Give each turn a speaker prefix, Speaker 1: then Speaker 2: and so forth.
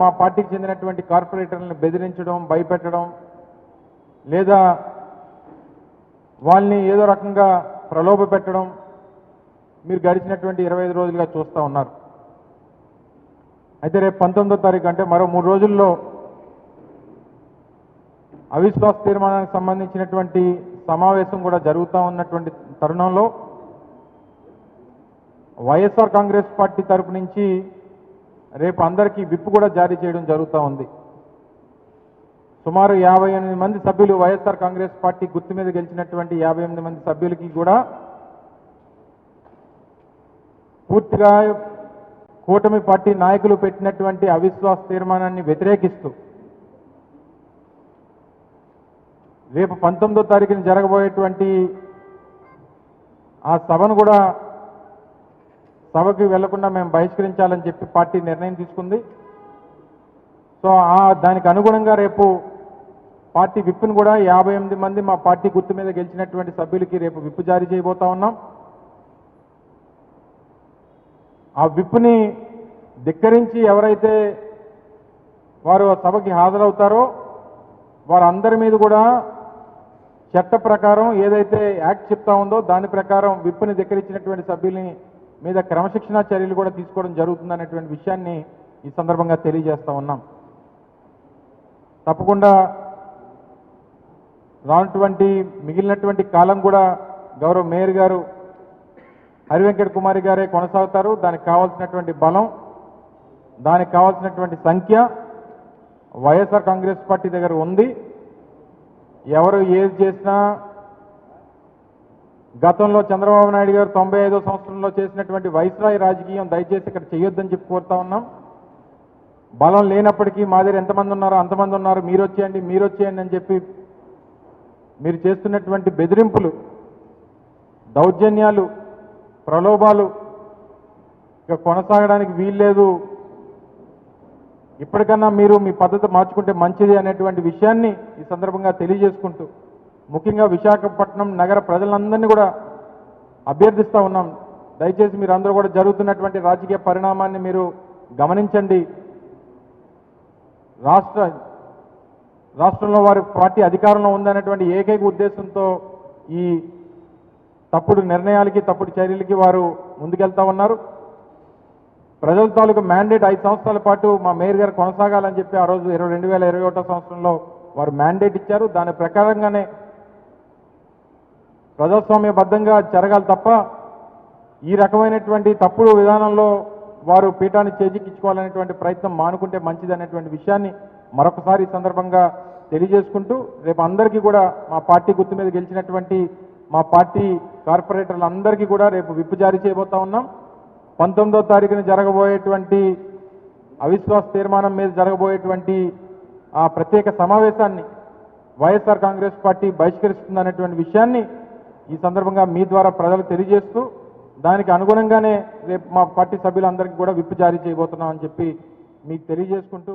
Speaker 1: మా పార్టీకి చెందినటువంటి కార్పొరేటర్లను బెదిరించడం, భయపెట్టడం, లేదా వాళ్ళని ఏదో రకంగా ప్రలోభ పెట్టడం మీరు గడిచినటువంటి 25 రోజులుగా చూస్తూ ఉన్నారు. అయితే రేపు 19వ తారీఖు అంటే మరో 3 రోజుల్లో అవిశ్వాస తీర్మానానికి సంబంధించినటువంటి సమావేశం కూడా జరుగుతూ ఉన్నటువంటి తరుణంలో వైఎస్ఆర్ కాంగ్రెస్ పార్టీ తరపు నుంచి రేపు అందరికీ విప్ కూడా జారీ చేయడం జరుగుతూ ఉంది. సుమారు 58 మంది సభ్యులు వైఎస్ఆర్ కాంగ్రెస్ పార్టీ గుర్తు మీద గెలిచినటువంటి 58 మంది సభ్యులకి కూడా పూర్తిగా కూటమి పార్టీ నాయకులు పెట్టినటువంటి అవిశ్వాస తీర్మానాన్ని వ్యతిరేకిస్తూ రేపు 19వ తారీఖున జరగబోయేటువంటి ఆ సభను కూడా సభకి వెళ్లకుండా మేము బహిష్కరించాలని చెప్పి పార్టీ నిర్ణయం తీసుకుంది. సో దానికి అనుగుణంగా రేపు పార్టీ విప్ను కూడా 58 మంది మా పార్టీ గుర్తు మీద గెలిచినటువంటి సభ్యులకి రేపు విప్ జారీ చేయబోతా ఉన్నాం. ఆ విప్ని ధిక్కరించి ఎవరైతే వారు సభకి హాజరవుతారో వారందరి మీద కూడా చట్ట ప్రకారం ఏదైతే యాక్ట్ చెప్తా ఉందో దాని ప్రకారం విప్ని ధిక్కరించినటువంటి సభ్యుల్ని మీద క్రమశిక్షణా చర్యలు కూడా తీసుకోవడం జరుగుతుందనేటువంటి విషయాన్ని ఈ సందర్భంగా తెలియజేస్తా ఉన్నాం. తప్పకుండా రానటువంటి మిగిలినటువంటి కాలం కూడా గౌరవ మేయర్ గారు హరివెంకట కుమారి గారే కొనసాగుతారు. దానికి కావాల్సినటువంటి బలం, దానికి కావాల్సినటువంటి సంఖ్య వైఎస్ఆర్ కాంగ్రెస్ పార్టీ దగ్గర ఉంది. ఎవరు ఏది చేసినా గతంలో చంద్రబాబు నాయుడు గారు 95వ సంవత్సరంలో చేసినటువంటి వైస్రాయ్ రాజకీయం దయచేసి ఇక్కడ చేయొద్దని చెప్పి కోరుతా ఉన్నాం. బలం లేనప్పటికీ మా దగ్గర ఎంతమంది ఉన్నారో అంతమంది ఉన్నారు, మీరు వచ్చేయండి అని చెప్పి మీరు చేస్తున్నటువంటి బెదిరింపులు, దౌర్జన్యాలు, ప్రలోభాలు ఇక కొనసాగడానికి వీల్లేదు. ఇప్పటికన్నా మీరు మీ పద్ధతి మార్చుకుంటే మంచిది అనేటువంటి విషయాన్ని ఈ సందర్భంగా తెలియజేసుకుంటూ ముఖ్యంగా విశాఖపట్నం నగర ప్రజలందరినీ కూడా అభ్యర్థిస్తూ ఉన్నాం. దయచేసి మీరు అందరూ కూడా జరుగుతున్నటువంటి రాజకీయ పరిణామాన్ని మీరు గమనించండి. రాష్ట్రంలో వారి పార్టీ అధికారంలో ఉందనేటువంటి ఏకైక ఉద్దేశంతో ఈ తప్పుడు నిర్ణయాలకి, తప్పుడు చర్యలకి వారు ముందుకెళ్తా ఉన్నారు. ప్రజల తాలూకు మ్యాండేట్ 5 సంవత్సరాల పాటు మా మేయర్ గారు కొనసాగాలని చెప్పి ఆ రోజు 2021 సంవత్సరంలో వారు మ్యాండేట్ ఇచ్చారు. దాని ప్రకారంగానే ప్రజాస్వామ్యబద్ధంగా జరగాలి తప్ప ఈ రకమైనటువంటి తప్పుడు విధానంలో వారు పీఠాన్ని చేజిక్కించుకోవాలనేటువంటి ప్రయత్నం మానుకుంటే మంచిది అనేటువంటి విషయాన్ని మరొకసారి ఈ సందర్భంగా తెలియజేసుకుంటూ రేపు అందరికీ కూడా మా పార్టీ గుర్తు మీద గెలిచినటువంటి మా పార్టీ కార్పొరేటర్లందరికీ కూడా రేపు విప్ జారీ చేయబోతా ఉన్నాం. 19వ తారీఖున జరగబోయేటువంటి అవిశ్వాస తీర్మానం మీద జరగబోయేటువంటి ఆ ప్రత్యేక సమావేశాన్ని వైఎస్ఆర్ కాంగ్రెస్ పార్టీ బహిష్కరిస్తుందనేటువంటి విషయాన్ని ఈ సందర్భంగా మీ ద్వారా ప్రజలకు తెలియజేస్తూ దానికి అనుగుణంగానే రేపు మా పార్టీ సభ్యులందరికీ కూడా విప్ జారీ చేయబోతున్నామని చెప్పి మీకు తెలియజేసుకుంటూ